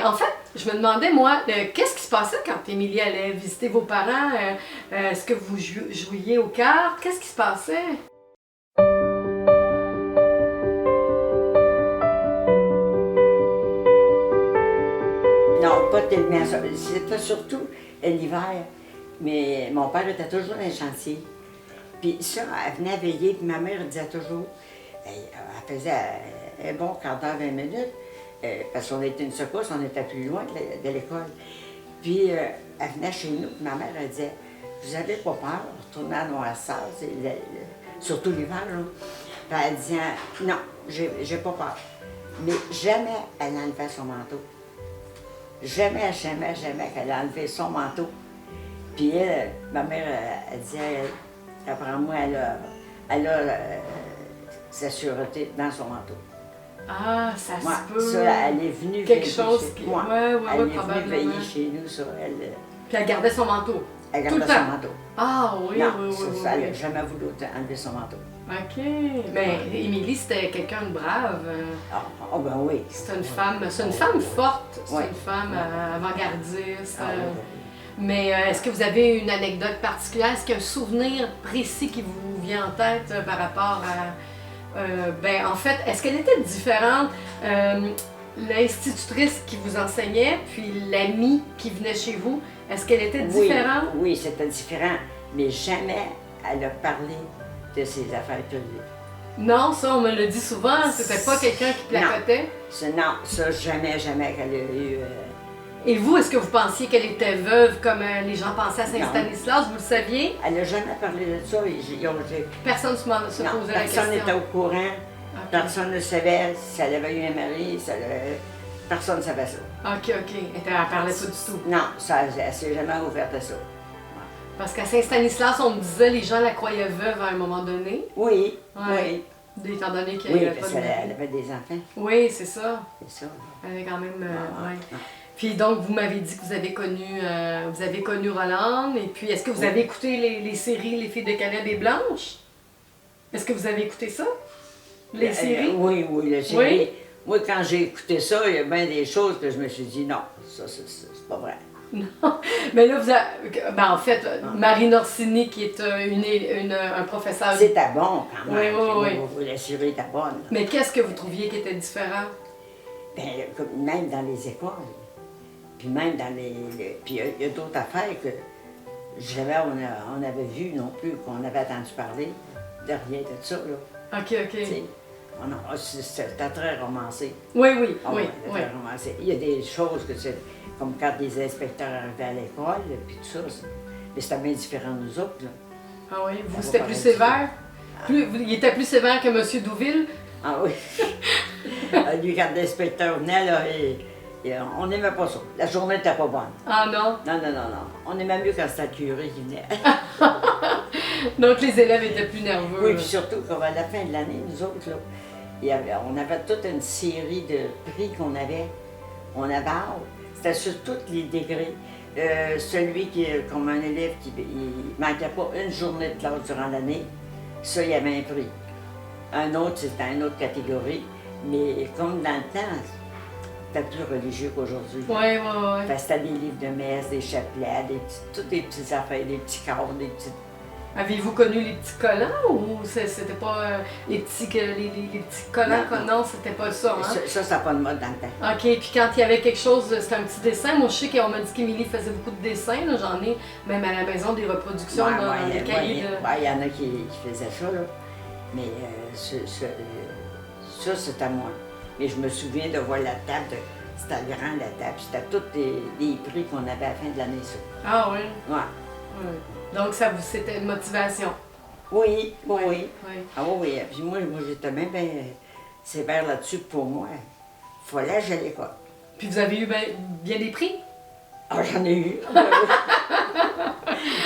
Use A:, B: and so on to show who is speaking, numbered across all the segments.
A: en fait, je me demandais, moi, qu'est-ce qui se passait quand Émilie allait visiter vos parents? Est-ce que vous jouiez aux cartes? Qu'est-ce qui se passait?
B: Non, pas tellement ça. C'était surtout l'hiver. Mais mon père était toujours dans les chantiers. Puis ça, elle venait veiller, puis ma mère disait toujours, elle faisait un bon quart d'heure, 20 minutes, parce qu'on était une secousse, on était plus loin de l'école. Puis elle venait chez nous, puis ma mère, elle disait, vous avez pas peur, retourner à Noirceur, surtout l'hiver, là. Puis elle disait, non, j'ai pas peur. Mais jamais elle enlevait son manteau. Jamais, jamais, jamais qu'elle a enlevé son manteau. Puis elle, ma mère, elle disait, après moi, elle a sa sûreté dans son manteau.
A: Ah, ça
B: Moi,
A: se peut.
B: ça, elle est venue
A: Quelque
B: veiller
A: chose
B: chez
A: qui...
B: moi.
A: Ouais,
B: Elle est venue
A: probablement.
B: veiller chez nous, ça.
A: Puis elle gardait son manteau.
B: Elle
A: Tout le
B: gardait son
A: temps.
B: manteau.
A: Ah oui,
B: Non,
A: oui,
B: ça,
A: oui,
B: ça, elle
A: oui.
B: n'a jamais voulu enlever son manteau.
A: OK. Mais Émilie, c'était quelqu'un de brave.
B: Oh, ben oui.
A: C'est une femme forte. C'est
B: Ouais.
A: une femme avant-gardiste.
B: Ah, oui, oui.
A: Mais est-ce que vous avez une anecdote particulière? Est-ce qu'il y a un souvenir précis qui vous vient en tête par rapport à... ben, en fait, est-ce qu'elle était différente, l'institutrice qui vous enseignait, puis l'amie qui venait chez vous? Est-ce qu'elle était différente?
B: Oui, c'était différent. Mais jamais elle a parlé de ses affaires privées.
A: Non, ça, on me le dit souvent. C'était pas quelqu'un qui placotait.
B: Non, ça, jamais, jamais qu'elle a eu...
A: Et vous, est-ce que vous pensiez qu'elle était veuve comme les gens pensaient à Saint-Stanislas? Vous le saviez?
B: Elle n'a jamais parlé de ça.
A: Personne ne se posait la question.
B: Personne n'était au courant.
A: Okay.
B: Personne ne savait si elle avait eu un mari. Personne ne savait ça.
A: OK. Elle parlait pas du tout.
B: Non, elle ne s'est jamais ouverte à ça.
A: Parce qu'à Saint-Stanislas, on me disait les gens la croyaient veuve à un moment donné.
B: Oui,
A: Ouais. Étant donné qu'elle
B: oui.
A: avait
B: Oui,
A: pas
B: parce
A: de
B: qu'elle avait des enfants.
A: Oui, c'est ça.
B: C'est ça.
A: Elle avait quand même...
B: Ah,
A: ouais.
B: ah.
A: Puis donc, vous m'avez dit que vous avez connu Rolande. Et puis, est-ce que vous avez écouté les séries Les filles de Caleb et Blanche? Est-ce que vous avez écouté ça? Les séries?
B: Oui, les séries.
A: Oui?
B: Moi, quand j'ai écouté ça, il y a bien des choses que je me suis dit, non, ça, c'est pas vrai.
A: Non. Mais là, en fait, Marie Norsini, qui est un professeur...
B: C'était bon quand même.
A: Oui.
B: La série était bonne.
A: Mais qu'est-ce que vous trouviez qui était différent?
B: Bien, même dans les écoles. Puis même dans puis il y a d'autres affaires que jamais on avait vu non plus, qu'on avait entendu parler de rien de ça, là.
A: OK.
B: C'était très romancé.
A: Oui.
B: Très romancé. Il y a des choses que c'est comme quand des inspecteurs arrivaient à l'école, puis tout ça. Mais c'était bien différent de nous autres, là.
A: Ah oui? Vous, c'était plus sévère? Il était plus sévère que M. Douville?
B: Ah oui. Lui, quand l'inspecteur venait, là, on n'aimait pas ça. La journée n'était pas bonne.
A: Ah non?
B: Non. On aimait mieux quand c'était le curé qui venait.
A: Donc les élèves étaient plus nerveux.
B: Oui, puis surtout qu'à la fin de l'année, nous autres, là, on avait toute une série de prix qu'on avait. On avait hâte. C'était sur tous les degrés. Celui comme un élève qui ne manquait pas une journée de classe durant l'année, ça, il y avait un prix. Un autre, c'était une autre catégorie. Mais comme dans le temps, c'était plus religieux qu'aujourd'hui.
A: Oui.
B: C'était des livres de messe, des chapelets, toutes des petites affaires, des petits cadres, des petites...
A: Avez-vous connu les petits collants ou c'était pas les petits collants? Non, c'était pas ça, hein?
B: Ça, ça n'a pas de mode dans le temps.
A: OK, puis quand il y avait quelque chose, c'était un petit dessin. Moi, je sais qu'on m'a dit qu'Émilie faisait beaucoup de dessins. J'en ai même à la maison des reproductions dans les cahiers de...
B: il y en a qui faisaient ça, là. Mais ça, c'était moi. Mais je me souviens de voir la table, c'était grand la table, c'était tous les prix qu'on avait à la fin de l'année, ça.
A: Ah oui?
B: Ouais.
A: Donc ça c'était une motivation?
B: Oui.
A: Ah
B: oui. Puis moi j'étais même bien sévère là-dessus pour moi. Il fallait que j'aille à l'école.
A: Puis vous avez eu bien des prix?
B: Ah, j'en ai eu.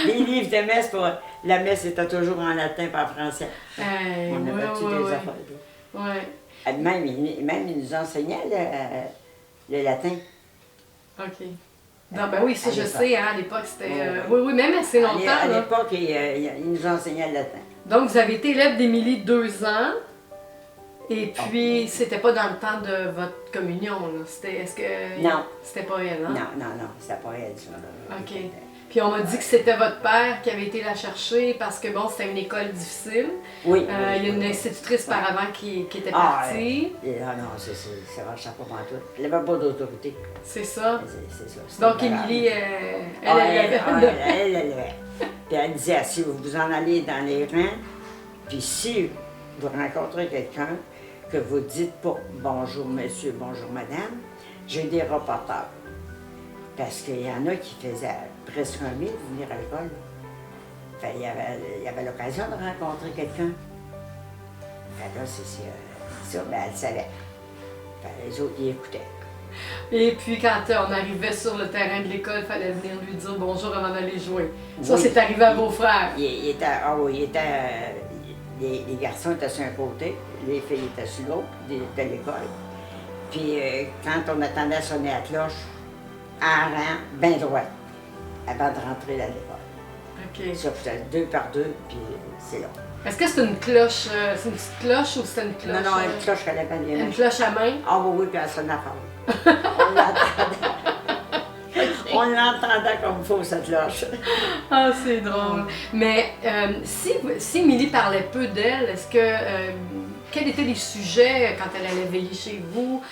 B: Les livres de messe, la messe était toujours en latin pas en français. On avait des affaires.
A: Oui.
B: Même, ils nous enseignaient le latin.
A: OK. Non, ben oui, ça je sais, hein, à l'époque c'était... Oui, même assez longtemps.
B: À l'époque, ils nous enseignaient le latin.
A: Donc vous avez été élève d'Émilie 2 ans. Et puis, c'était pas dans le temps de votre communion, là. Est-ce que...
B: Non.
A: C'était pas elle, hein?
B: Non, c'était pas elle, ça. Là.
A: OK. Puis on m'a dit que c'était votre père qui avait été la chercher parce que, bon, c'était une école difficile.
B: Oui.
A: Il y a une institutrice par avant qui était
B: Ah,
A: partie.
B: Ah non, c'est ça pas mal tout. Elle n'avait pas d'autorité.
A: C'est ça.
B: C'est ça.
A: Donc, Émilie, elle
B: elle. Puis elle disait, si vous vous en allez dans les rangs, puis si vous rencontrez quelqu'un, que vous dites pas bonjour monsieur, bonjour madame, j'ai des reporters. Parce qu'il y en a qui faisaient presque 1 000 venir à l'école. Fait, il y avait l'occasion de rencontrer quelqu'un. Fait là, c'est ça, mais elle savait. Fait, les autres, ils écoutaient.
A: Et puis, quand on arrivait sur le terrain de l'école, il fallait venir lui dire bonjour avant d'aller jouer. Ça,
B: Oui.
A: c'est arrivé à vos frères.
B: Les garçons étaient sur un côté, les filles étaient sur l'autre de l'école. Puis quand on attendait à sonner la cloche, en rang, bien droit, avant de rentrer à l'école.
A: OK.
B: Ça faisait 2 par 2, puis c'est là.
A: Est-ce que c'est une cloche, c'est une petite cloche ou c'est une cloche?
B: Non, une cloche qu'elle avait bien.
A: Une cloche à main?
B: Ah oui, puis elle sonnait fort. On l'entendait. On l'entendait comme il faut, cette cloche.
A: Ah, c'est drôle. Mais si Émilie parlait peu d'elle, est-ce que quels étaient les sujets quand elle allait veiller chez vous?